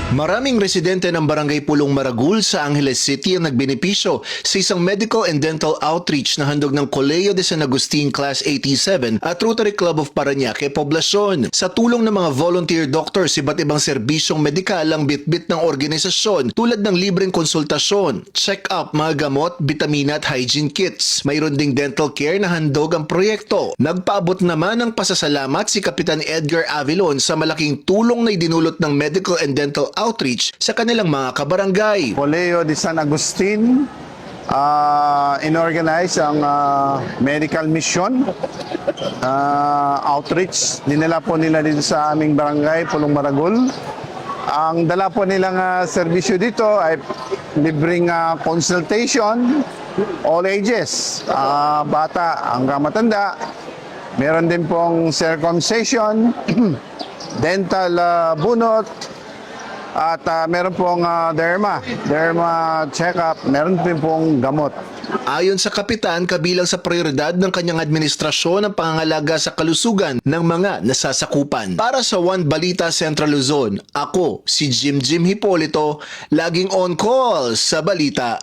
Maraming residente ng Barangay Pulong Maragul sa Angeles City ang nagbenepisyo sa isang medical and dental outreach na handog ng Colegio de San Agustin Class 87 at Rotary Club of Parañaque Poblacion. Sa tulong ng mga volunteer doctors, iba't ibang serbisyong medikal ang bitbit ng organisasyon tulad ng libreng konsultasyon, check-up, mga gamot, bitamina at hygiene kits. Mayroon ding dental care na handog ang proyekto. Nagpaabot naman ng pasasalamat si Kapitan Edgar Avilon sa malaking tulong na idinulot ng medical and dental outreach sa kanilang mga kabarangay. Colegio de San Agustin inorganize ang medical mission outreach. Dinala po nila dito sa aming barangay, Pulong Maragul. Ang dala po nilang serbisyo dito ay libreng consultation, all ages, bata hanggang matanda. Meron din pong circumcision, dental bunot, at meron pong derma check-up, meron din pong gamot. Ayon sa kapitan, kabilang sa prioridad ng kanyang administrasyon ang pangangalaga sa kalusugan ng mga nasasakupan. Para sa One Balita Central Luzon, ako si Jim Hipolito, laging on call sa balita.